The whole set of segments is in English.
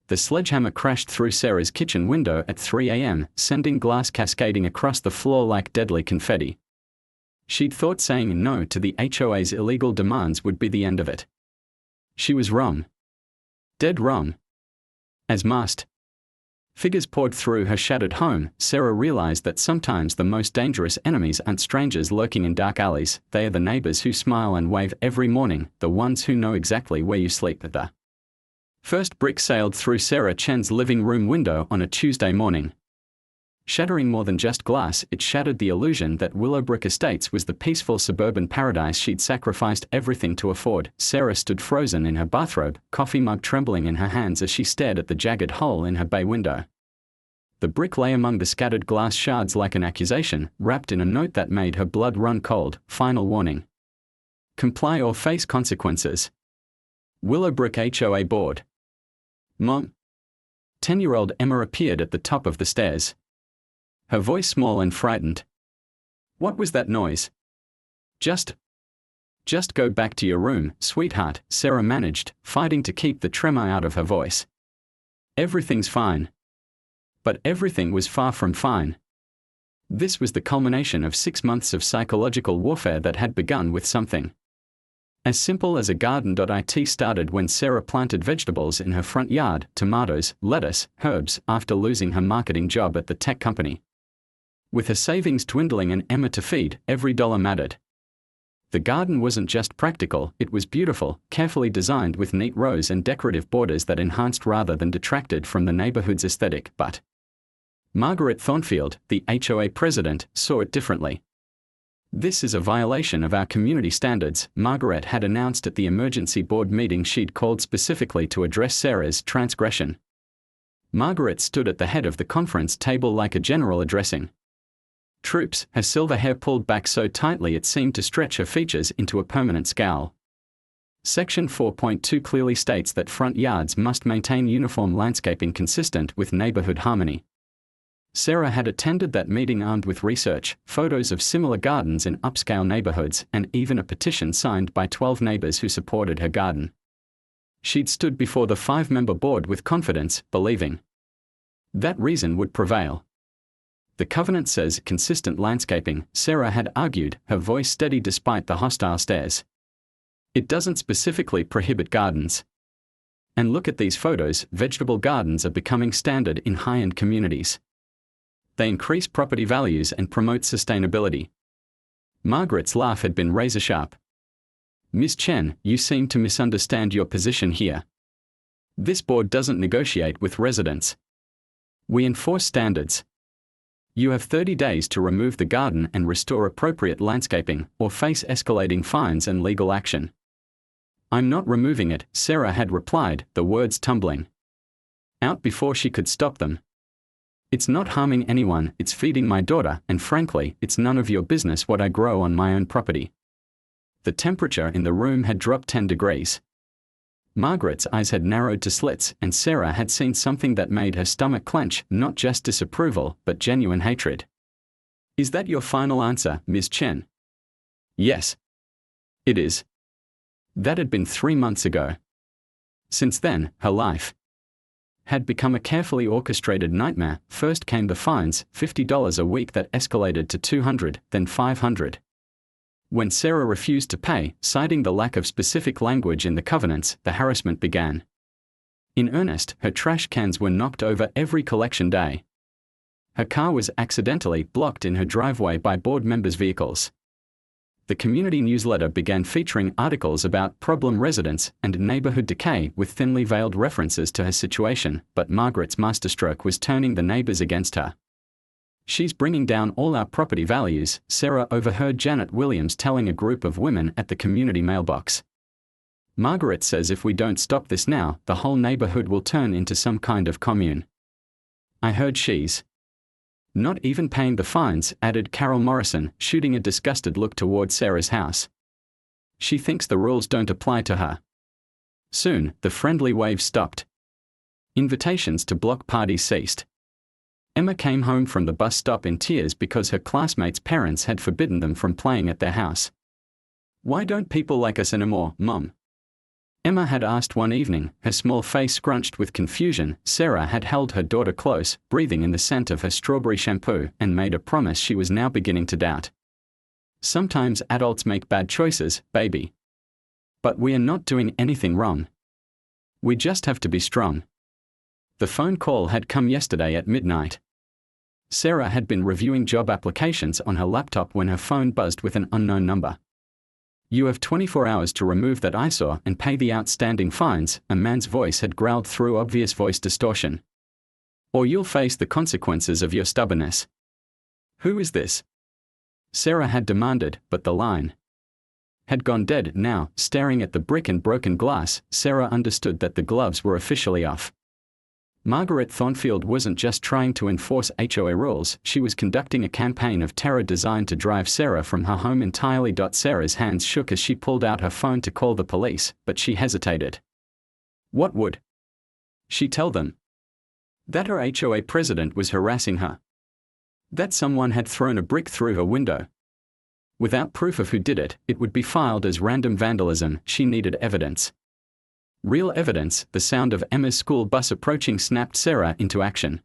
The sledgehammer crashed through Sarah's kitchen window at 3 a.m., sending glass cascading across the floor like deadly confetti. She'd thought saying no to the HOA's illegal demands would be the end of it. She was wrong. Dead wrong. As must. Figures poured through her shattered home. Sarah realized that sometimes the most dangerous enemies aren't strangers lurking in dark alleys, they are the neighbors who smile and wave every morning, the ones who know exactly where you sleep. The first brick sailed through Sarah Chen's living room window on a Tuesday morning. Shattering more than just glass, it shattered the illusion that Willowbrook Estates was the peaceful suburban paradise she'd sacrificed everything to afford. Sarah stood frozen in her bathrobe, coffee mug trembling in her hands as she stared at the jagged hole in her bay window. The brick lay among the scattered glass shards like an accusation, wrapped in a note that made her blood run cold. Final warning. Comply or face consequences. Willowbrook HOA Board. Mom. 10-year-old Emma appeared at the top of the stairs. Her voice small and frightened. What was that noise? Just go back to your room, sweetheart, Sarah managed, fighting to keep the tremor out of her voice. Everything's fine. But everything was far from fine. This was the culmination of 6 months of psychological warfare that had begun with something as simple as a garden. It started when Sarah planted vegetables in her front yard, tomatoes, lettuce, herbs, after losing her marketing job at the tech company. With her savings dwindling and Emma to feed, every dollar mattered. The garden wasn't just practical, it was beautiful, carefully designed with neat rows and decorative borders that enhanced rather than detracted from the neighborhood's aesthetic. But Margaret Thornfield, the HOA president, saw it differently. This is a violation of our community standards, Margaret had announced at the emergency board meeting she'd called specifically to address Sarah's transgression. Margaret stood at the head of the conference table like a general addressing troops, her silver hair pulled back so tightly it seemed to stretch her features into a permanent scowl. Section 4.2 clearly states that front yards must maintain uniform landscaping consistent with neighborhood harmony. Sarah had attended that meeting armed with research, photos of similar gardens in upscale neighborhoods, and even a petition signed by 12 neighbors who supported her garden. She'd stood before the 5-member board with confidence, believing that reason would prevail. The covenant says consistent landscaping, Sarah had argued, her voice steady despite the hostile stares. It doesn't specifically prohibit gardens. And look at these photos, vegetable gardens are becoming standard in high-end communities. They increase property values and promote sustainability. Margaret's laugh had been razor-sharp. Ms. Chen, you seem to misunderstand your position here. This board doesn't negotiate with residents. We enforce standards. You have 30 days to remove the garden and restore appropriate landscaping, or face escalating fines and legal action. I'm not removing it, Sarah had replied, the words tumbling out before she could stop them. It's not harming anyone, it's feeding my daughter, and frankly, it's none of your business what I grow on my own property. The temperature in the room had dropped 10 degrees. Margaret's eyes had narrowed to slits, and Sarah had seen something that made her stomach clench, not just disapproval, but genuine hatred. Is that your final answer, Ms. Chen? Yes. It is. That had been 3 months ago. Since then, her life had become a carefully orchestrated nightmare. First came the fines, $50 a week that escalated to $200, then $500. When Sarah refused to pay, citing the lack of specific language in the covenants, the harassment began. In earnest, her trash cans were knocked over every collection day. Her car was accidentally blocked in her driveway by board members' vehicles. The community newsletter began featuring articles about problem residents and neighborhood decay with thinly veiled references to her situation, but Margaret's masterstroke was turning the neighbors against her. She's bringing down all our property values, Sarah overheard Janet Williams telling a group of women at the community mailbox. Margaret says if we don't stop this now, the whole neighborhood will turn into some kind of commune. I heard she's not even paying the fines, added Carol Morrison, shooting a disgusted look toward Sarah's house. She thinks the rules don't apply to her. Soon, the friendly wave stopped. Invitations to block parties ceased. Emma came home from the bus stop in tears because her classmates' parents had forbidden them from playing at their house. Why don't people like us anymore, Mom? Emma had asked one evening, her small face scrunched with confusion. Sarah had held her daughter close, breathing in the scent of her strawberry shampoo, and made a promise she was now beginning to doubt. Sometimes adults make bad choices, baby. But we are not doing anything wrong. We just have to be strong. The phone call had come yesterday at midnight. Sarah had been reviewing job applications on her laptop when her phone buzzed with an unknown number. You have 24 hours to remove that eyesore and pay the outstanding fines, a man's voice had growled through obvious voice distortion. Or you'll face the consequences of your stubbornness. Who is this? Sarah had demanded, but the line had gone dead. Now, staring at the brick and broken glass, Sarah understood that the gloves were officially off. Margaret Thornfield wasn't just trying to enforce HOA rules, she was conducting a campaign of terror designed to drive Sarah from her home entirely. Sarah's hands shook as she pulled out her phone to call the police, but she hesitated. What would she tell them? That her HOA president was harassing her? That someone had thrown a brick through her window? Without proof of who did it, it would be filed as random vandalism. She needed evidence. Real evidence. The sound of Emma's school bus approaching snapped Sarah into action.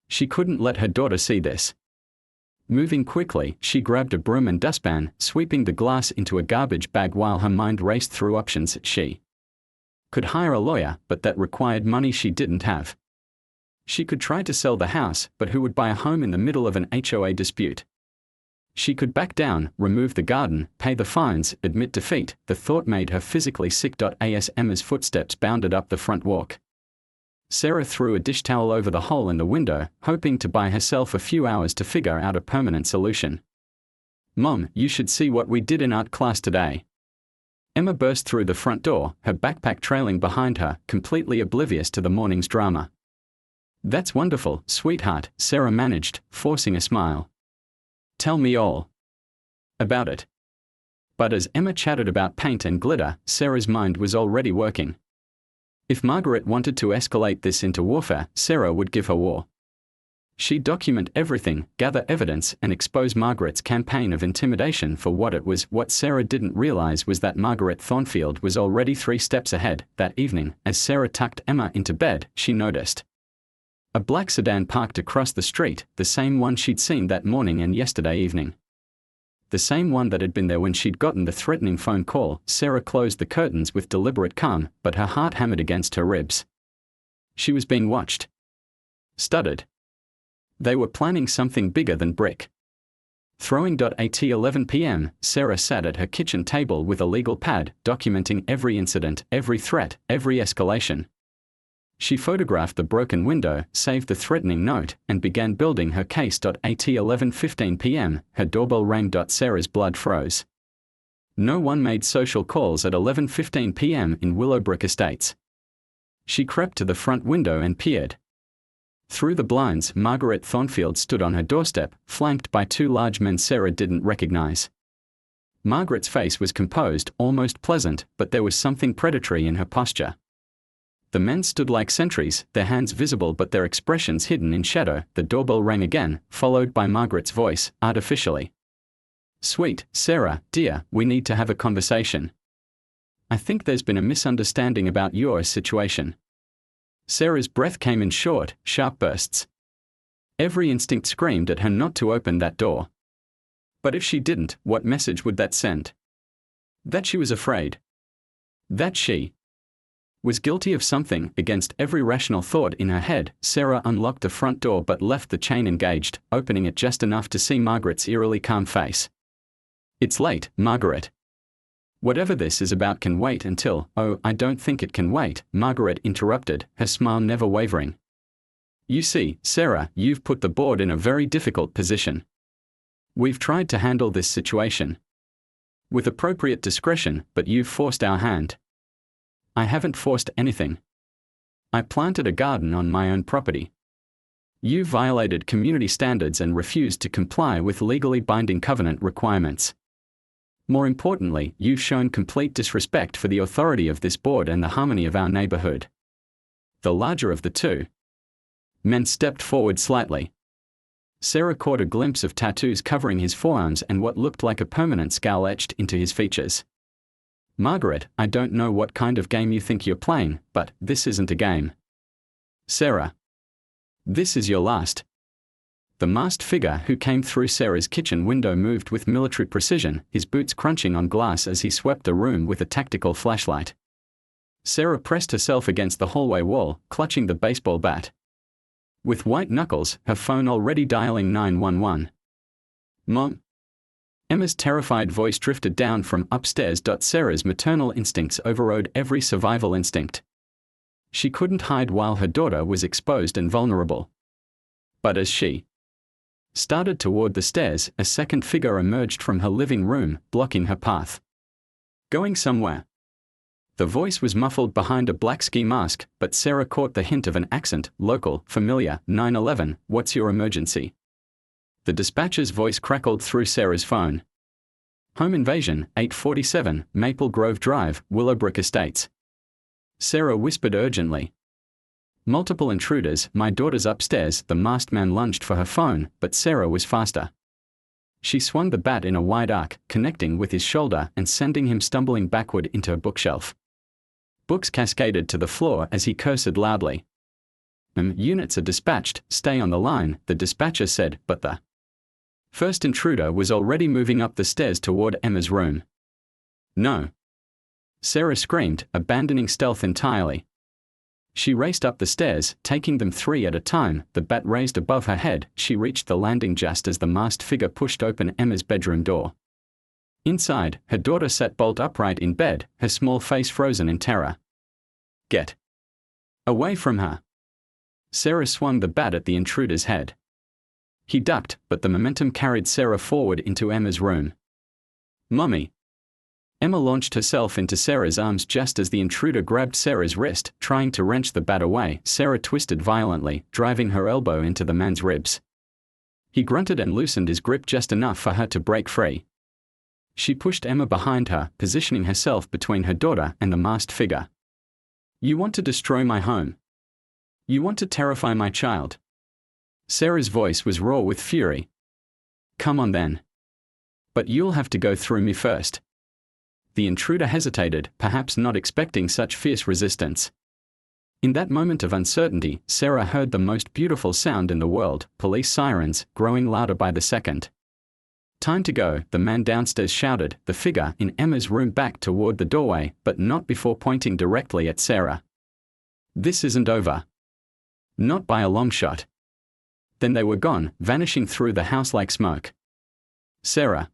She couldn't let her daughter see this. Moving quickly, she grabbed a broom and dustpan, sweeping the glass into a garbage bag while her mind raced through options. She could hire a lawyer, but that required money she didn't have. She could try to sell the house, but who would buy a home in the middle of an HOA dispute? She could back down, remove the garden, pay the fines, admit defeat. The thought made her physically sick. As Emma's footsteps bounded up the front walk, Sarah threw a dish towel over the hole in the window, hoping to buy herself a few hours to figure out a permanent solution. Mom, you should see what we did in art class today. Emma burst through the front door, her backpack trailing behind her, completely oblivious to the morning's drama. That's wonderful, sweetheart, Sarah managed, forcing a smile. Tell me all about it. But as Emma chatted about paint and glitter, Sarah's mind was already working. If Margaret wanted to escalate this into warfare, Sarah would give her war. She'd document everything, gather evidence, and expose Margaret's campaign of intimidation for what it was. What Sarah didn't realize was that Margaret Thornfield was already 3 steps ahead. That evening, as Sarah tucked Emma into bed, she noticed a black sedan parked across the street, the same one she'd seen that morning and yesterday evening. The same one that had been there when she'd gotten the threatening phone call. Sarah closed the curtains with deliberate calm, but her heart hammered against her ribs. She was being watched. Studied. They were planning something bigger than brick throwing. At 11 p.m., Sarah sat at her kitchen table with a legal pad, documenting every incident, every threat, every escalation. She photographed the broken window, saved the threatening note, and began building her case. At 11:15 p.m., her doorbell rang. Sarah's blood froze. No one made social calls at 11:15 p.m. in Willowbrook Estates. She crept to the front window and peered through the blinds. Margaret Thornfield stood on her doorstep, flanked by 2 large men Sarah didn't recognize. Margaret's face was composed, almost pleasant, but there was something predatory in her posture. The men stood like sentries, their hands visible but their expressions hidden in shadow. The doorbell rang again, followed by Margaret's voice, artificially. Sweet, Sarah, dear, we need to have a conversation. I think there's been a misunderstanding about your situation. Sarah's breath came in short, sharp bursts. Every instinct screamed at her not to open that door. But if she didn't, what message would that send? That she was afraid. That she was guilty of something. Against every rational thought in her head, Sarah unlocked the front door but left the chain engaged, opening it just enough to see Margaret's eerily calm face. It's late, Margaret. Whatever this is about can wait until— Oh, I don't think it can wait, Margaret interrupted, her smile never wavering. You see, Sarah, you've put the board in a very difficult position. We've tried to handle this situation with appropriate discretion, but you've forced our hand. I haven't forced anything. I planted a garden on my own property. You violated community standards and refused to comply with legally binding covenant requirements. More importantly, you've shown complete disrespect for the authority of this board and the harmony of our neighborhood. The larger of the 2 men stepped forward slightly. Sarah caught a glimpse of tattoos covering his forearms and what looked like a permanent scowl etched into his features. Margaret, I don't know what kind of game you think you're playing, but this isn't a game. Sarah. This is your last. The masked figure who came through Sarah's kitchen window moved with military precision, his boots crunching on glass as he swept the room with a tactical flashlight. Sarah pressed herself against the hallway wall, clutching the baseball bat. With white knuckles, her phone already dialing 911. Mom? Emma's terrified voice drifted down from upstairs. Sarah's maternal instincts overrode every survival instinct. She couldn't hide while her daughter was exposed and vulnerable. But as she started toward the stairs, a second figure emerged from her living room, blocking her path. Going somewhere. The voice was muffled behind a black ski mask, but Sarah caught the hint of an accent, local, familiar. 911, what's your emergency? The dispatcher's voice crackled through Sarah's phone. Home invasion, 847, Maple Grove Drive, Willowbrook Estates. Sarah whispered urgently. Multiple intruders, my daughter's upstairs. The masked man lunged for her phone, but Sarah was faster. She swung the bat in a wide arc, connecting with his shoulder and sending him stumbling backward into a bookshelf. Books cascaded to the floor as he cursed loudly. Units are dispatched, stay on the line, the dispatcher said, but the first intruder was already moving up the stairs toward Emma's room. No. Sarah screamed, abandoning stealth entirely. She raced up the stairs, taking them 3 at a time, the bat raised above her head. She reached the landing just as the masked figure pushed open Emma's bedroom door. Inside, her daughter sat bolt upright in bed, her small face frozen in terror. Get away from her. Sarah swung the bat at the intruder's head. He ducked, but the momentum carried Sarah forward into Emma's room. Mommy. Emma launched herself into Sarah's arms just as the intruder grabbed Sarah's wrist, trying to wrench the bat away. Sarah twisted violently, driving her elbow into the man's ribs. He grunted and loosened his grip just enough for her to break free. She pushed Emma behind her, positioning herself between her daughter and the masked figure. You want to destroy my home. You want to terrify my child. Sarah's voice was raw with fury. Come on then. But you'll have to go through me first. The intruder hesitated, perhaps not expecting such fierce resistance. In that moment of uncertainty, Sarah heard the most beautiful sound in the world, police sirens, growing louder by the second. Time to go, the man downstairs shouted, the figure in Emma's room backed toward the doorway, but not before pointing directly at Sarah. This isn't over. Not by a long shot. Then they were gone, vanishing through the house like smoke. Sarah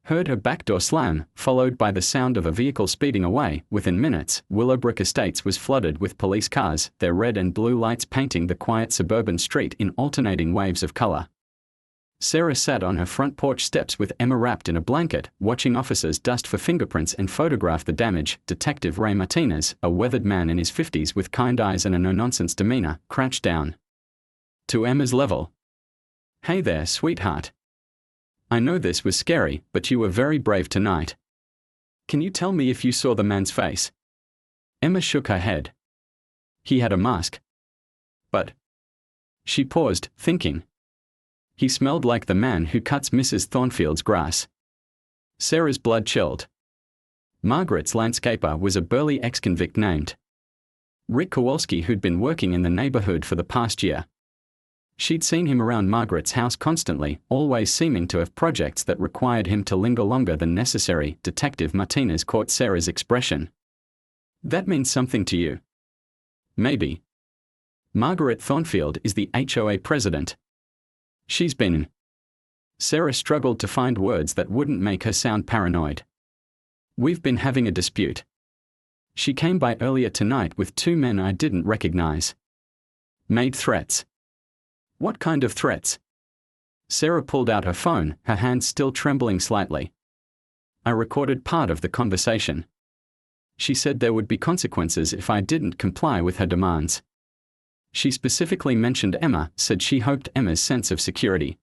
heard her back door slam, followed by the sound of a vehicle speeding away. Within minutes, Willowbrook Estates was flooded with police cars, their red and blue lights painting the quiet suburban street in alternating waves of color. Sarah sat on her front porch steps with Emma wrapped in a blanket, watching officers dust for fingerprints and photograph the damage. Detective Ray Martinez, a weathered man in his 50s with kind eyes and a no-nonsense demeanor, crouched down to Emma's level. Hey there, sweetheart. I know this was scary, but you were very brave tonight. Can you tell me if you saw the man's face? Emma shook her head. He had a mask. But. She paused, thinking. He smelled like the man who cuts Mrs. Thornfield's grass. Sarah's blood chilled. Margaret's landscaper was a burly ex-convict named Rick Kowalski who'd been working in the neighborhood for the past year. She'd seen him around Margaret's house constantly, always seeming to have projects that required him to linger longer than necessary. Detective Martinez caught Sarah's expression. That means something to you. Maybe. Margaret Thornfield is the HOA president. She's been. Sarah struggled to find words that wouldn't make her sound paranoid. We've been having a dispute. She came by earlier tonight with 2 men I didn't recognize. Made threats. What kind of threats? Sarah pulled out her phone, her hands still trembling slightly. I recorded part of the conversation. She said there would be consequences if I didn't comply with her demands. She specifically mentioned Emma, said she hoped Emma's sense of security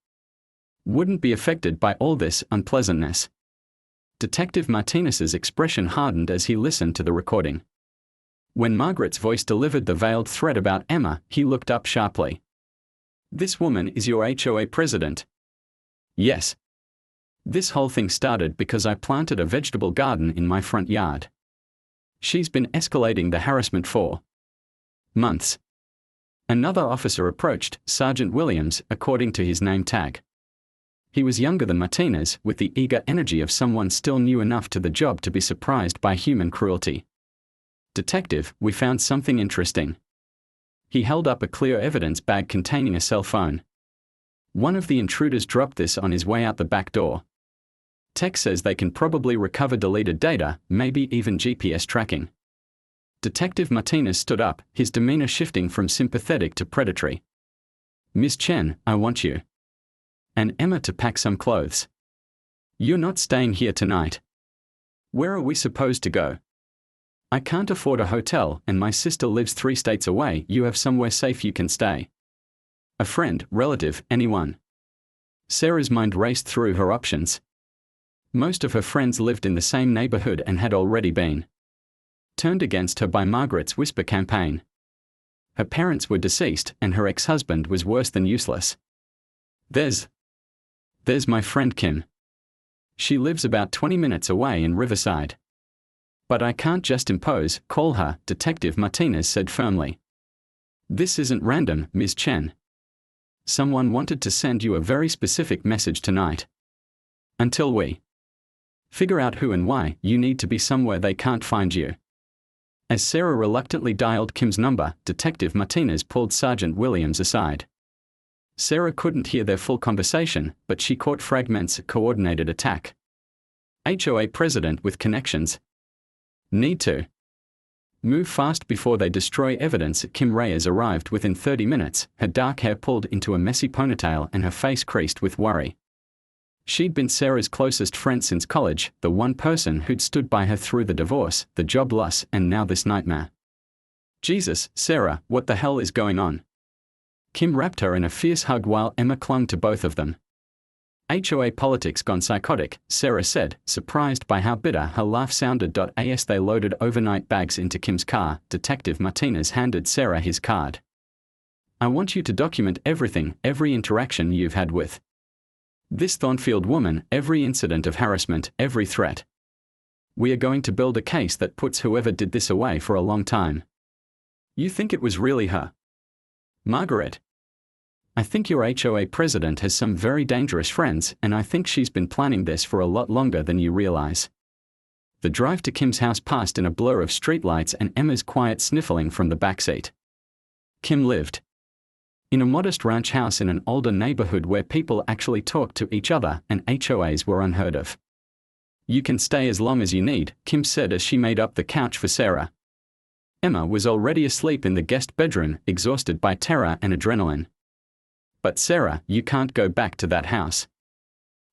wouldn't be affected by all this unpleasantness. Detective Martinez's expression hardened as he listened to the recording. When Margaret's voice delivered the veiled threat about Emma, he looked up sharply. This woman is your HOA president? Yes. This whole thing started because I planted a vegetable garden in my front yard. She's been escalating the harassment for months. Another officer approached, Sergeant Williams, according to his name tag. He was younger than Martinez, with the eager energy of someone still new enough to the job to be surprised by human cruelty. Detective, we found something interesting. He held up a clear evidence bag containing a cell phone. One of the intruders dropped this on his way out the back door. Tech says they can probably recover deleted data, maybe even GPS tracking. Detective Martinez stood up, his demeanor shifting from sympathetic to predatory. Miss Chen, I want you and Emma to pack some clothes. You're not staying here tonight. Where are we supposed to go? I can't afford a hotel, and my sister lives 3 states away. You have somewhere safe you can stay. A friend, relative, anyone. Sarah's mind raced through her options. Most of her friends lived in the same neighborhood and had already been turned against her by Margaret's whisper campaign. Her parents were deceased, and her ex-husband was worse than useless. There's my friend Kim. She lives about 20 minutes away in Riverside. But I can't just call her, Detective Martinez said firmly. This isn't random, Ms. Chen. Someone wanted to send you a very specific message tonight. Until we figure out who and why, you need to be somewhere they can't find you. As Sarah reluctantly dialed Kim's number, Detective Martinez pulled Sergeant Williams aside. Sarah couldn't hear their full conversation, but she caught fragments. Coordinated attack. HOA president with connections. Need to move fast before they destroy evidence. Kim Reyes arrived within 30 minutes, her dark hair pulled into a messy ponytail and her face creased with worry. She'd been Sarah's closest friend since college, the one person who'd stood by her through the divorce, the job loss, and now this nightmare. Jesus, Sarah, what the hell is going on? Kim wrapped her in a fierce hug while Emma clung to both of them. HOA politics gone psychotic, Sarah said, surprised by how bitter her laugh sounded. As they loaded overnight bags into Kim's car, Detective Martinez handed Sarah his card. I want you to document everything, every interaction you've had with this Thornfield woman, every incident of harassment, every threat. We are going to build a case that puts whoever did this away for a long time. You think it was really her? Margaret. I think your HOA president has some very dangerous friends, and I think she's been planning this for a lot longer than you realize. The drive to Kim's house passed in a blur of streetlights and Emma's quiet sniffling from the backseat. Kim lived in a modest ranch house in an older neighborhood where people actually talked to each other, and HOAs were unheard of. You can stay as long as you need, Kim said as she made up the couch for Sarah. Emma was already asleep in the guest bedroom, exhausted by terror and adrenaline. But Sarah, you can't go back to that house.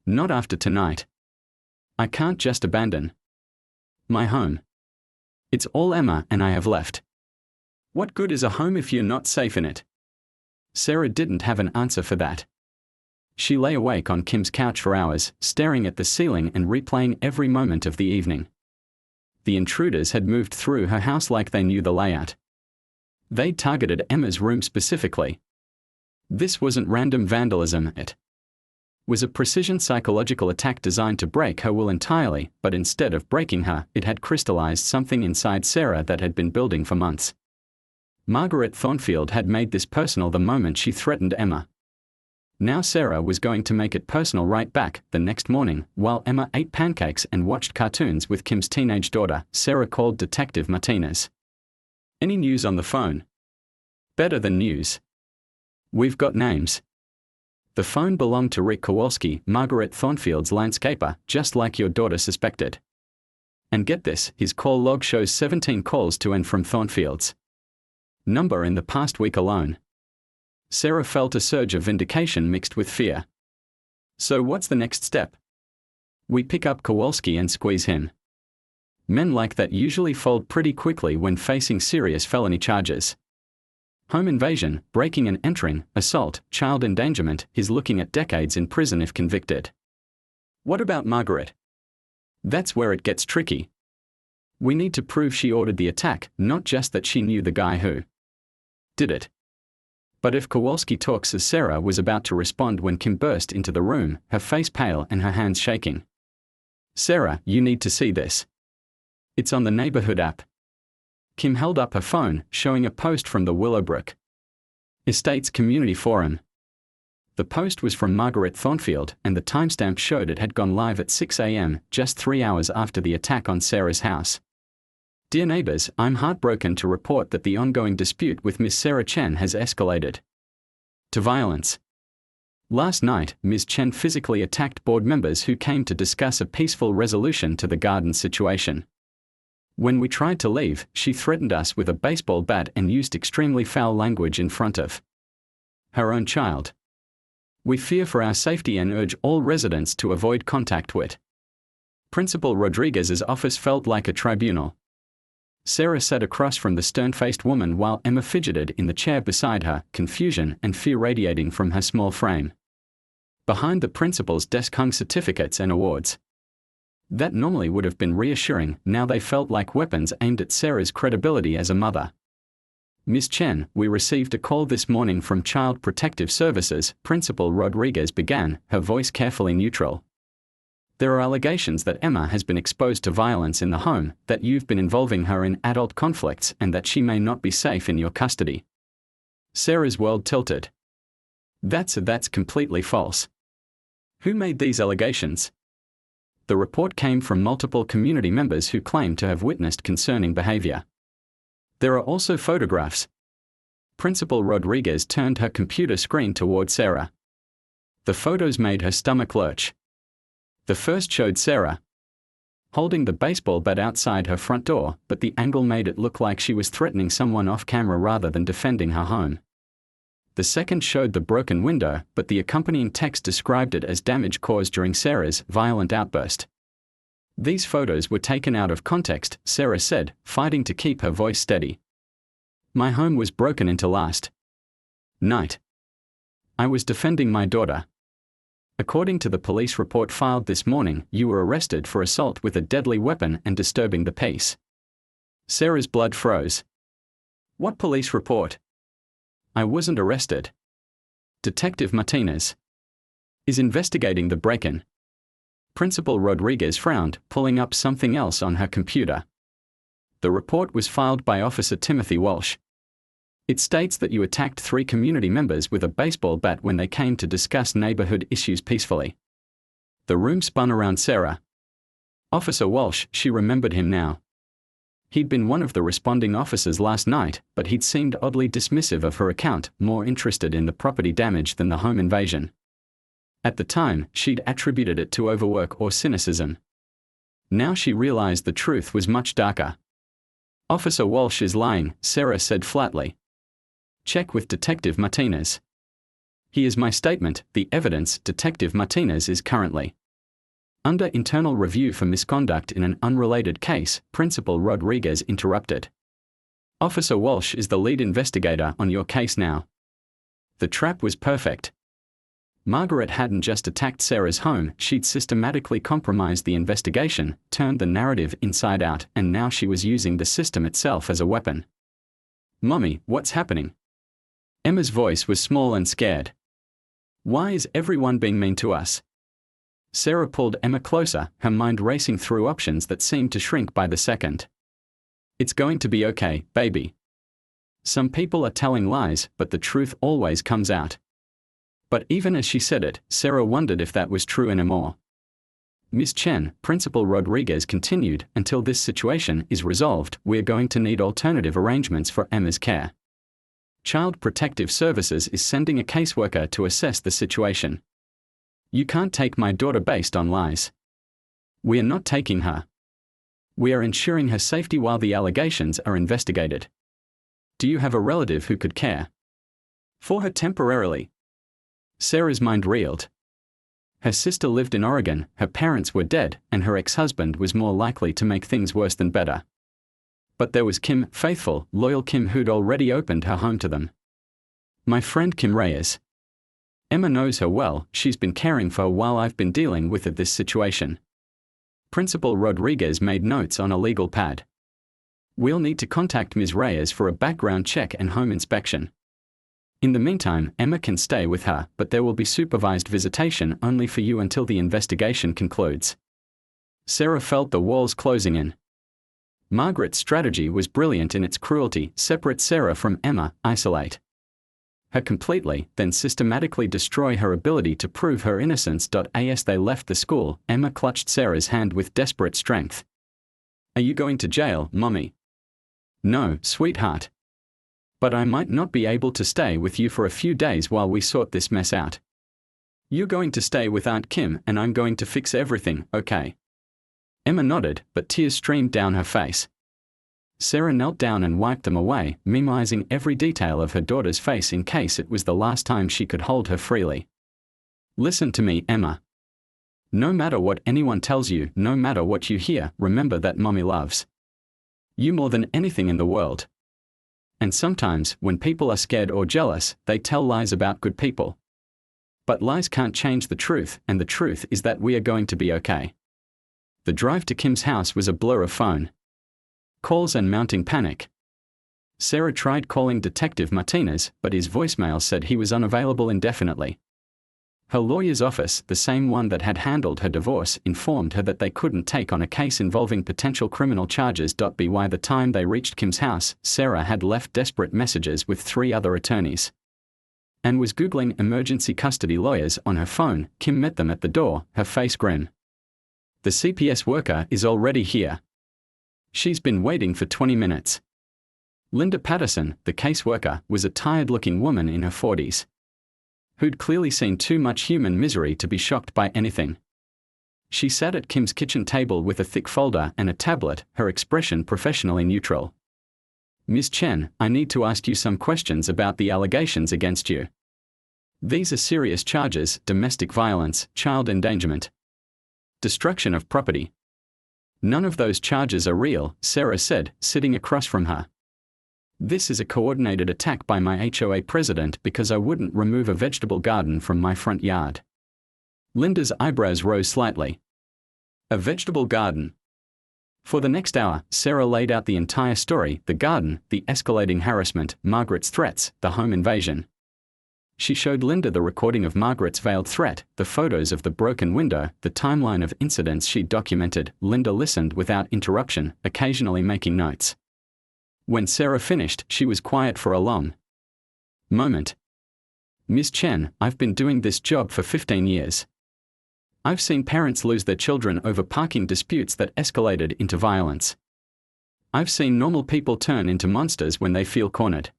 Not after tonight. I can't just abandon my home. It's all Emma and I have left. What good is a home if you're not safe in it? Sarah didn't have an answer for that. She lay awake on Kim's couch for hours, staring at the ceiling and replaying every moment of the evening. The intruders had moved through her house like they knew the layout. They'd targeted Emma's room specifically. This wasn't random vandalism, it was a precision psychological attack designed to break her will entirely, but instead of breaking her, it had crystallized something inside Sarah that had been building for months. Margaret Thornfield had made this personal the moment she threatened Emma. Now Sarah was going to make it personal right back. The next morning, while Emma ate pancakes and watched cartoons with Kim's teenage daughter, Sarah called Detective Martinez. Any news on the phone? Better than news. We've got names. The phone belonged to Rick Kowalski, Margaret Thornfield's landscaper, just like your daughter suspected. And get this, his call log shows 17 calls to and from Thornfield's number in the past week alone. Sarah felt a surge of vindication mixed with fear. So what's the next step? We pick up Kowalski and squeeze him. Men like that usually fold pretty quickly when facing serious felony charges. Home invasion, breaking and entering, assault, child endangerment. He's looking at decades in prison if convicted. What about Margaret? That's where it gets tricky. We need to prove she ordered the attack, not just that she knew the guy who did it. But if Kowalski talks as Sarah was about to respond when Kim burst into the room, her face pale and her hands shaking. Sarah, you need to see this. It's on the neighborhood app. Kim held up her phone, showing a post from the Willowbrook Estates Community Forum. The post was from Margaret Thornfield, and the timestamp showed it had gone live at 6 a.m., just 3 hours after the attack on Sarah's house. Dear neighbors, I'm heartbroken to report that the ongoing dispute with Miss Sarah Chen has escalated to violence. Last night, Ms. Chen physically attacked board members who came to discuss a peaceful resolution to the garden situation. When we tried to leave, she threatened us with a baseball bat and used extremely foul language in front of her own child. We fear for our safety and urge all residents to avoid contact with. Principal Rodriguez's office felt like a tribunal. Sarah sat across from the stern-faced woman while Emma fidgeted in the chair beside her, confusion and fear radiating from her small frame. Behind the principal's desk hung certificates and awards. That normally would have been reassuring, now they felt like weapons aimed at Sarah's credibility as a mother. Miss Chen, we received a call this morning from Child Protective Services, Principal Rodriguez began, her voice carefully neutral. There are allegations that Emma has been exposed to violence in the home, that you've been involving her in adult conflicts, and that she may not be safe in your custody. Sarah's world tilted. That's completely false. Who made these allegations? The report came from multiple community members who claim to have witnessed concerning behavior. There are also photographs. Principal Rodriguez turned her computer screen toward Sarah. The photos made her stomach lurch. The first showed Sarah holding the baseball bat outside her front door, but the angle made it look like she was threatening someone off camera rather than defending her home. The second showed the broken window, but the accompanying text described it as damage caused during Sarah's violent outburst. These photos were taken out of context, Sarah said, fighting to keep her voice steady. My home was broken into last night. I was defending my daughter. According to the police report filed this morning, you were arrested for assault with a deadly weapon and disturbing the peace. Sarah's blood froze. What police report? I wasn't arrested. Detective Martinez is investigating the break-in. Principal Rodriguez frowned, pulling up something else on her computer. The report was filed by Officer Timothy Walsh. It states that you attacked 3 community members with a baseball bat when they came to discuss neighborhood issues peacefully. The room spun around Sarah. Officer Walsh, she remembered him now. He'd been one of the responding officers last night, but he'd seemed oddly dismissive of her account, more interested in the property damage than the home invasion. At the time, she'd attributed it to overwork or cynicism. Now she realized the truth was much darker. Officer Walsh is lying, Sarah said flatly. Check with Detective Martinez. Here's my statement, the evidence. Detective Martinez is currently under internal review for misconduct in an unrelated case, Principal Rodriguez interrupted. Officer Walsh is the lead investigator on your case now. The trap was perfect. Margaret hadn't just attacked Sarah's home, she'd systematically compromised the investigation, turned the narrative inside out, and now she was using the system itself as a weapon. Mommy, what's happening? Emma's voice was small and scared. Why is everyone being mean to us? Sarah pulled Emma closer, her mind racing through options that seemed to shrink by the second. It's going to be okay, baby. Some people are telling lies, but the truth always comes out. But even as she said it, Sarah wondered if that was true anymore. Miss Chen, Principal Rodriguez continued, until this situation is resolved, we're going to need alternative arrangements for Emma's care. Child Protective Services is sending a caseworker to assess the situation. You can't take my daughter based on lies. We are not taking her. We are ensuring her safety while the allegations are investigated. Do you have a relative who could care for her temporarily? Sarah's mind reeled. Her sister lived in Oregon, her parents were dead, and her ex-husband was more likely to make things worse than better. But there was Kim, faithful, loyal Kim who'd already opened her home to them. My friend Kim Reyes. Emma knows her well, she's been caring for her while I've been dealing with this situation. Principal Rodriguez made notes on a legal pad. We'll need to contact Ms. Reyes for a background check and home inspection. In the meantime, Emma can stay with her, but there will be supervised visitation only for you until the investigation concludes. Sarah felt the walls closing in. Margaret's strategy was brilliant in its cruelty: separate Sarah from Emma, isolate her completely, then systematically destroy her ability to prove her innocence. As they left the school, Emma clutched Sarah's hand with desperate strength. "Are you going to jail, Mommy?" "No, sweetheart. But I might not be able to stay with you for a few days while we sort this mess out. You're going to stay with Aunt Kim and I'm going to fix everything, okay?" Emma nodded, but tears streamed down her face. Sarah knelt down and wiped them away, memorizing every detail of her daughter's face in case it was the last time she could hold her freely. "Listen to me, Emma. No matter what anyone tells you, no matter what you hear, remember that Mommy loves you more than anything in the world. And sometimes, when people are scared or jealous, they tell lies about good people. But lies can't change the truth, and the truth is that we are going to be okay." The drive to Kim's house was a blur of phone calls and mounting panic. Sarah tried calling Detective Martinez, but his voicemail said he was unavailable indefinitely. Her lawyer's office, the same one that had handled her divorce, informed her that they couldn't take on a case involving potential criminal charges. By the time they reached Kim's house, Sarah had left desperate messages with 3 other attorneys and was Googling emergency custody lawyers on her phone. Kim met them at the door, her face grim. "The CPS worker is already here. She's been waiting for 20 minutes. Linda Patterson, the caseworker, was a tired-looking woman in her 40s. Who'd clearly seen too much human misery to be shocked by anything. She sat at Kim's kitchen table with a thick folder and a tablet, her expression professionally neutral. "Ms. Chen, I need to ask you some questions about the allegations against you. These are serious charges: domestic violence, child endangerment, destruction of property." "None of those charges are real," Sarah said, sitting across from her. "This is a coordinated attack by my HOA president because I wouldn't remove a vegetable garden from my front yard." Linda's eyebrows rose slightly. "A vegetable garden?" For the next hour, Sarah laid out the entire story: the garden, the escalating harassment, Margaret's threats, the home invasion. She showed Linda the recording of Margaret's veiled threat, the photos of the broken window, the timeline of incidents she'd documented. Linda listened without interruption, occasionally making notes. When Sarah finished, she was quiet for a long moment. "Ms. Chen, I've been doing this job for 15 years. I've seen parents lose their children over parking disputes that escalated into violence. I've seen normal people turn into monsters when they feel cornered.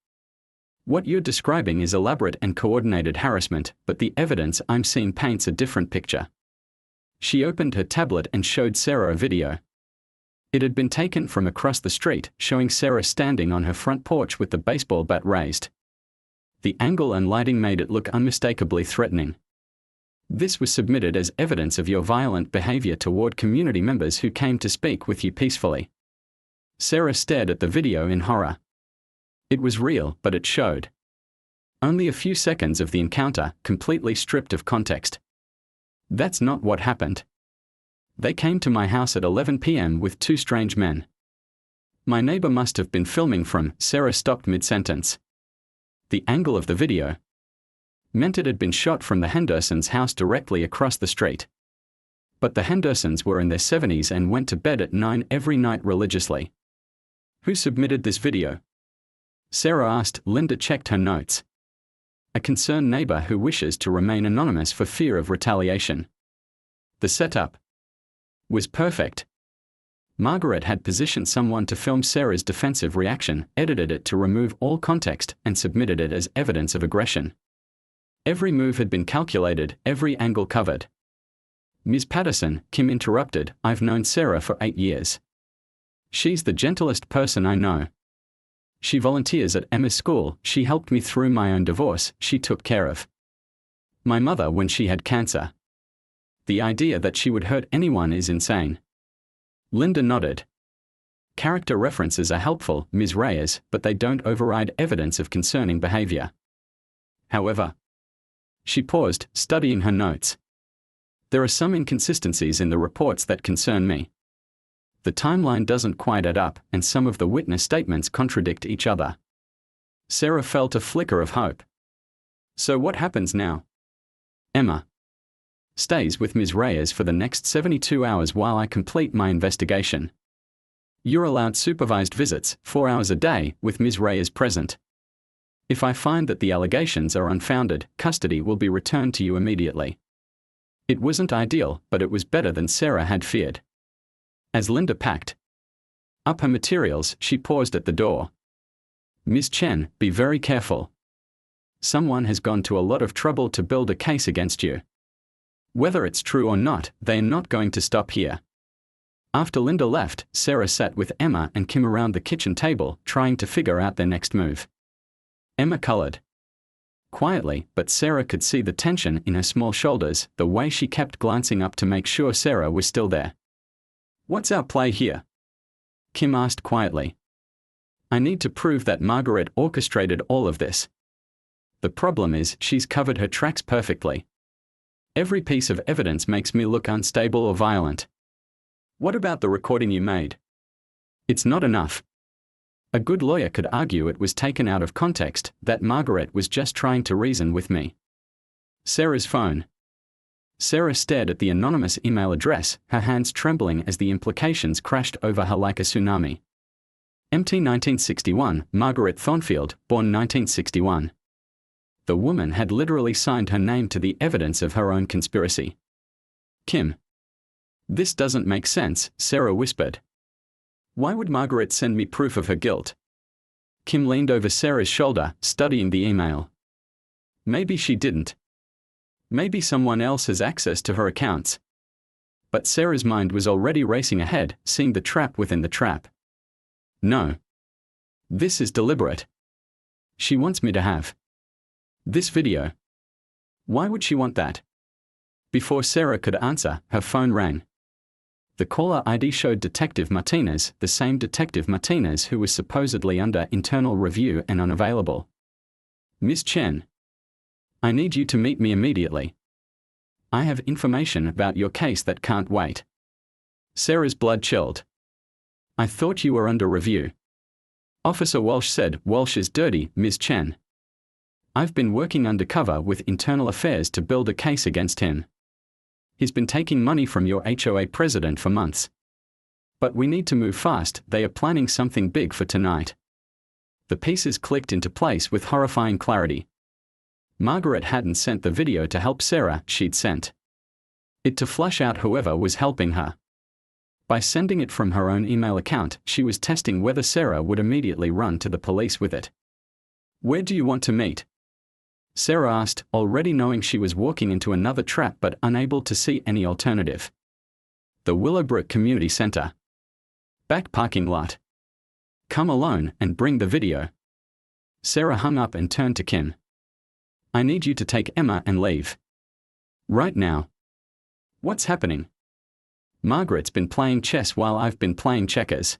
What you're describing is elaborate and coordinated harassment, but the evidence I'm seeing paints a different picture." She opened her tablet and showed Sarah a video. It had been taken from across the street, showing Sarah standing on her front porch with the baseball bat raised. The angle and lighting made it look unmistakably threatening. "This was submitted as evidence of your violent behavior toward community members who came to speak with you peacefully." Sarah stared at the video in horror. It was real, but it showed only a few seconds of the encounter, completely stripped of context. "That's not what happened. They came to my house at 11 p.m. with 2 strange men. My neighbor must have been filming from." Sarah stopped mid-sentence. The angle of the video meant it had been shot from the Hendersons' house directly across the street. But the Hendersons were in their 70s and went to bed at 9 every night religiously. "Who submitted this video?" Sarah asked. Linda checked her notes. "A concerned neighbor who wishes to remain anonymous for fear of retaliation." The setup was perfect. Margaret had positioned someone to film Sarah's defensive reaction, edited it to remove all context, and submitted it as evidence of aggression. Every move had been calculated, every angle covered. "Ms. Patterson," Kim interrupted, "I've known Sarah for 8 years. She's the gentlest person I know. She volunteers at Emma's school, she helped me through my own divorce, she took care of my mother when she had cancer. The idea that she would hurt anyone is insane." Linda nodded. "Character references are helpful, Ms. Reyes, but they don't override evidence of concerning behavior. However," she paused, studying her notes, "there are some inconsistencies in the reports that concern me. The timeline doesn't quite add up, and some of the witness statements contradict each other." Sarah felt a flicker of hope. So what happens now? Emma stays with Ms. Reyes for the next 72 hours while I complete my investigation. You're allowed supervised visits, 4 hours a day, with Ms. Reyes present. If I find that the allegations are unfounded, custody will be returned to you immediately. It wasn't ideal, but it was better than Sarah had feared. As Linda packed up her materials, she paused at the door. Miss Chen, be very careful. Someone has gone to a lot of trouble to build a case against you. Whether it's true or not, they are not going to stop here. After Linda left, Sarah sat with Emma and Kim around the kitchen table, trying to figure out their next move. Emma colored quietly, but Sarah could see the tension in her small shoulders, the way she kept glancing up to make sure Sarah was still there. What's our play here? Kim asked quietly. I need to prove that Margaret orchestrated all of this. The problem is, she's covered her tracks perfectly. Every piece of evidence makes me look unstable or violent. What about the recording you made? It's not enough. A good lawyer could argue it was taken out of context, that Margaret was just trying to reason with me. Sarah's phone. Sarah stared at the anonymous email address, her hands trembling as the implications crashed over her like a tsunami. MT 1961, Margaret Thornfield, born 1961. The woman had literally signed her name to the evidence of her own conspiracy. Kim. This doesn't make sense, Sarah whispered. Why would Margaret send me proof of her guilt? Kim leaned over Sarah's shoulder, studying the email. Maybe she didn't. Maybe someone else has access to her accounts. But Sarah's mind was already racing ahead, seeing the trap within the trap. No. This is deliberate. She wants me to have this video. Why would she want that? Before Sarah could answer, her phone rang. The caller ID showed Detective Martinez, the same Detective Martinez who was supposedly under internal review and unavailable. Miss Chen. I need you to meet me immediately. I have information about your case that can't wait. Sarah's blood chilled. I thought you were under review. Officer Walsh said. Walsh is dirty, Ms. Chen. I've been working undercover with internal affairs to build a case against him. He's been taking money from your HOA president for months. But we need to move fast, they are planning something big for tonight. The pieces clicked into place with horrifying clarity. Margaret hadn't sent the video to help Sarah, she'd sent it to flush out whoever was helping her. By sending it from her own email account, she was testing whether Sarah would immediately run to the police with it. Where do you want to meet? Sarah asked, already knowing she was walking into another trap but unable to see any alternative. The Willowbrook Community Center. Back parking lot. Come alone and bring the video. Sarah hung up and turned to Kim. I need you to take Emma and leave. Right now. What's happening? Margaret's been playing chess while I've been playing checkers.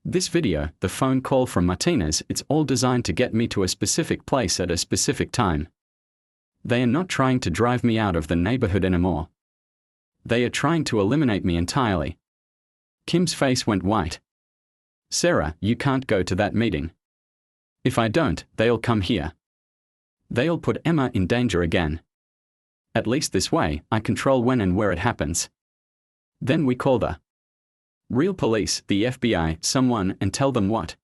This video, the phone call from Martinez, it's all designed to get me to a specific place at a specific time. They are not trying to drive me out of the neighborhood anymore. They are trying to eliminate me entirely. Kim's face went white. Sarah, you can't go to that meeting. If I don't, they'll come here. They'll put Emma in danger again. At least this way, I control when and where it happens. Then we call the real police, the FBI, someone, and tell them what?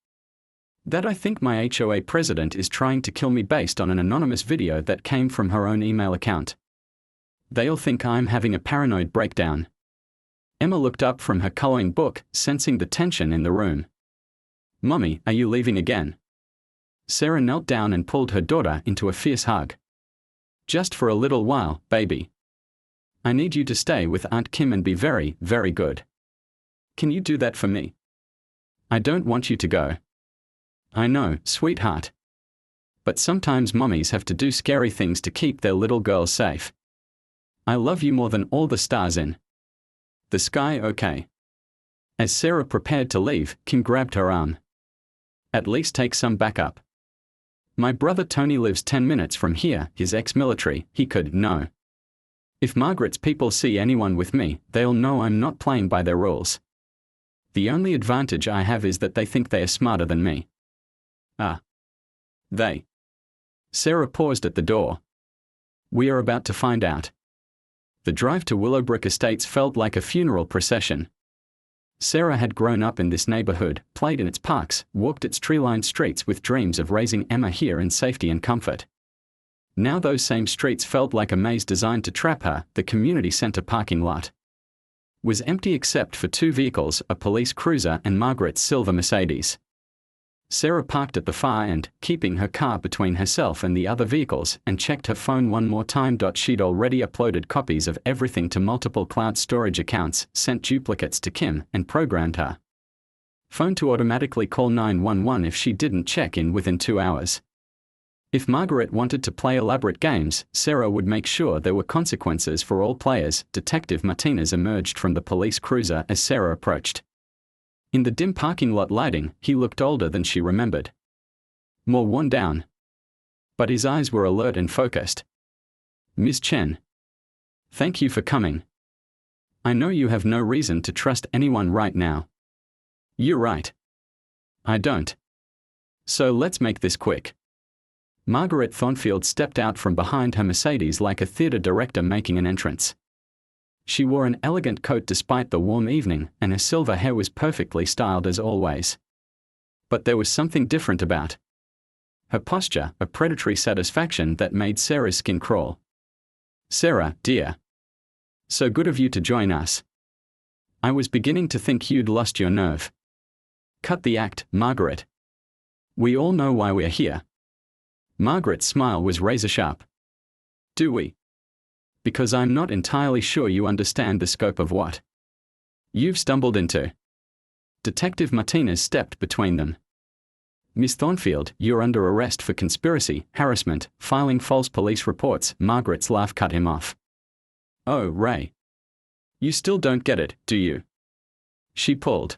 That I think my HOA president is trying to kill me based on an anonymous video that came from her own email account. They'll think I'm having a paranoid breakdown. Emma looked up from her coloring book, sensing the tension in the room. Mommy, are you leaving again? Sarah knelt down and pulled her daughter into a fierce hug. Just for a little while, baby. I need you to stay with Aunt Kim and be very, very good. Can you do that for me? I don't want you to go. I know, sweetheart. But sometimes mommies have to do scary things to keep their little girls safe. I love you more than all the stars in the sky, okay? As Sarah prepared to leave, Kim grabbed her arm. At least take some backup. My brother Tony lives 10 minutes from here, he's ex-military, he could know. If Margaret's people see anyone with me, they'll know I'm not playing by their rules. The only advantage I have is that they think they are smarter than me. Ah. They. Sarah paused at the door. We are about to find out. The drive to Willowbrook Estates felt like a funeral procession. Sarah had grown up in this neighborhood, played in its parks, walked its tree-lined streets with dreams of raising Emma here in safety and comfort. Now those same streets felt like a maze designed to trap her. The community center parking lot was empty except for two vehicles, a police cruiser and Margaret's silver Mercedes. Sarah parked at the far end, keeping her car between herself and the other vehicles, and checked her phone one more time. She'd already uploaded copies of everything to multiple cloud storage accounts, sent duplicates to Kim, and programmed her phone to automatically call 911 if she didn't check in within 2 hours. If Margaret wanted to play elaborate games, Sarah would make sure there were consequences for all players. Detective Martinez emerged from the police cruiser as Sarah approached. In the dim parking lot lighting, he looked older than she remembered. More worn down. But his eyes were alert and focused. Ms. Chen. Thank you for coming. I know you have no reason to trust anyone right now. You're right. I don't. So let's make this quick. Margaret Thornfield stepped out from behind her Mercedes like a theater director making an entrance. She wore an elegant coat despite the warm evening, and her silver hair was perfectly styled as always. But there was something different about her posture, a predatory satisfaction that made Sarah's skin crawl. Sarah, dear. So good of you to join us. I was beginning to think you'd lost your nerve. Cut the act, Margaret. We all know why we're here. Margaret's smile was razor-sharp. Do we? Because I'm not entirely sure you understand the scope of what you've stumbled into. Detective Martinez stepped between them. Miss Thornfield, you're under arrest for conspiracy, harassment, filing false police reports. Margaret's laugh cut him off. Oh, Ray. You still don't get it, do you? She pulled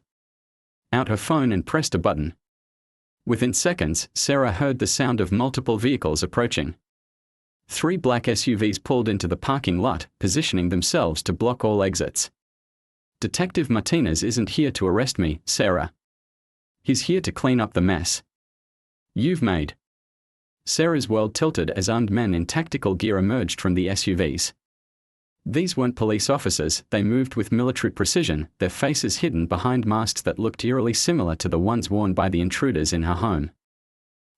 out her phone and pressed a button. Within seconds, Sarah heard the sound of multiple vehicles approaching. 3 black SUVs pulled into the parking lot, positioning themselves to block all exits. Detective Martinez isn't here to arrest me, Sarah. He's here to clean up the mess you've made. Sarah's world tilted as armed men in tactical gear emerged from the SUVs. These weren't police officers, they moved with military precision, their faces hidden behind masks that looked eerily similar to the ones worn by the intruders in her home.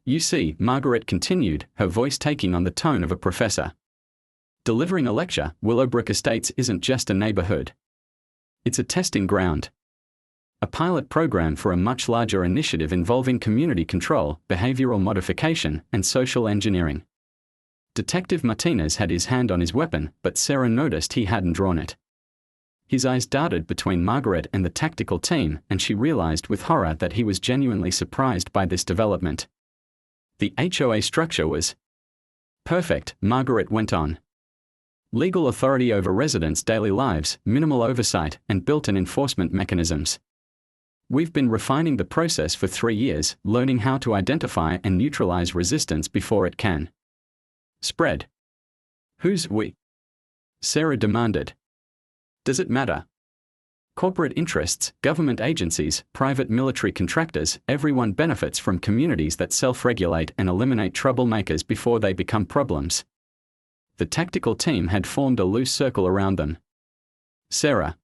You see, Margaret continued, her voice taking on the tone of a professor delivering a lecture, Willowbrook Estates isn't just a neighborhood. It's a testing ground. A pilot program for a much larger initiative involving community control, behavioral modification, and social engineering. Detective Martinez had his hand on his weapon, but Sarah noticed he hadn't drawn it. His eyes darted between Margaret and the tactical team, and she realized with horror that he was genuinely surprised by this development. The HOA structure was perfect, Margaret went on. Legal authority over residents' daily lives, minimal oversight, and built-in enforcement mechanisms. We've been refining the process for 3 years, learning how to identify and neutralize resistance before it can spread. Who's we? Sarah demanded. Does it matter? Corporate interests, government agencies, private military contractors, everyone benefits from communities that self-regulate and eliminate troublemakers before they become problems. The tactical team had formed a loose circle around them. Sarah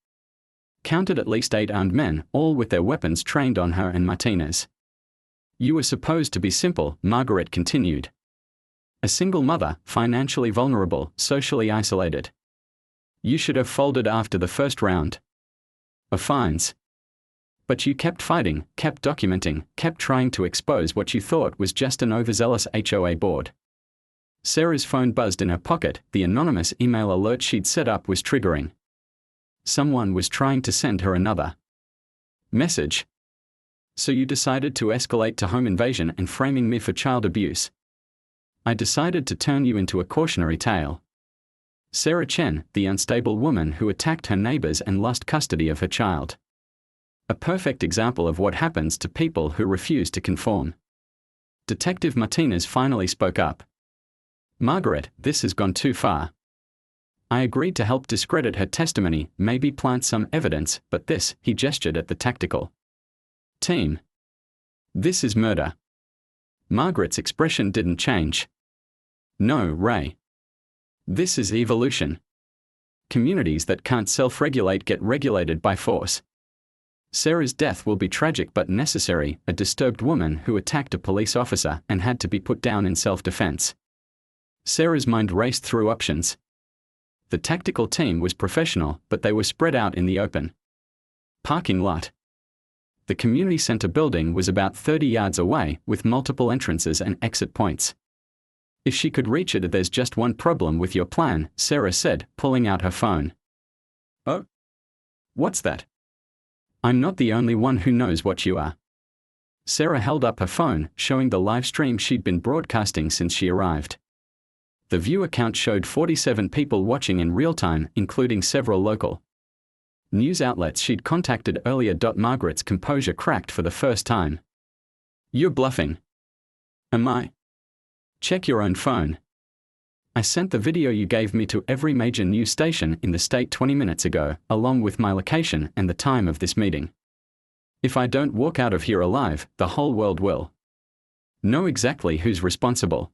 counted at least 8 armed men, all with their weapons trained on her and Martinez. You were supposed to be simple, Margaret continued. A single mother, financially vulnerable, socially isolated. You should have folded after the first round of fines. But you kept fighting, kept documenting, kept trying to expose what you thought was just an overzealous HOA board. Sarah's phone buzzed in her pocket, the anonymous email alert she'd set up was triggering. Someone was trying to send her another message. So you decided to escalate to home invasion and framing me for child abuse. I decided to turn you into a cautionary tale. Sarah Chen, the unstable woman who attacked her neighbors and lost custody of her child. A perfect example of what happens to people who refuse to conform. Detective Martinez finally spoke up. Margaret, this has gone too far. I agreed to help discredit her testimony, maybe plant some evidence, but this, he gestured at the tactical team. This is murder. Margaret's expression didn't change. No, Ray. This is evolution. Communities that can't self-regulate get regulated by force. Sarah's death will be tragic but necessary, a disturbed woman who attacked a police officer and had to be put down in self-defense. Sarah's mind raced through options. The tactical team was professional, but they were spread out in the open. Parking lot. The community center building was about 30 yards away, with multiple entrances and exit points. If she could reach it, there's just one problem with your plan, Sarah said, pulling out her phone. Oh? What's that? I'm not the only one who knows what you are. Sarah held up her phone, showing the live stream she'd been broadcasting since she arrived. The viewer count showed 47 people watching in real time, including several local news outlets she'd contacted earlier. Margaret's composure cracked for the first time. You're bluffing. Am I? Check your own phone. I sent the video you gave me to every major news station in the state 20 minutes ago, along with my location and the time of this meeting. If I don't walk out of here alive, the whole world will know exactly who's responsible.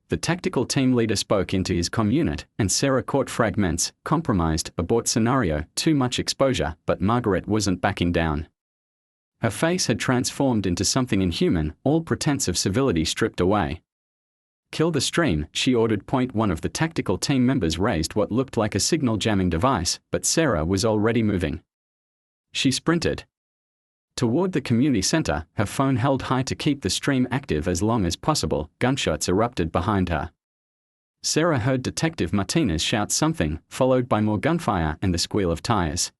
The tactical team leader spoke into his comm unit, and Sarah caught fragments, compromised, abort scenario, too much exposure, but Margaret wasn't backing down. Her face had transformed into something inhuman, all pretense of civility stripped away. Kill the stream, she ordered. One of the tactical team members raised what looked like a signal jamming device, but Sarah was already moving. She sprinted toward the community center, her phone held high to keep the stream active as long as possible. Gunshots erupted behind her. Sarah heard Detective Martinez shout something, followed by more gunfire and the squeal of tires.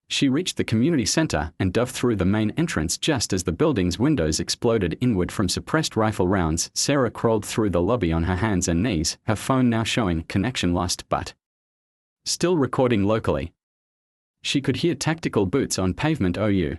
She reached the community center and dove through the main entrance just as the building's windows exploded inward from suppressed rifle rounds. Sarah crawled through the lobby on her hands and knees, her phone now showing connection lost but still recording locally. She could hear tactical boots on pavement. OU.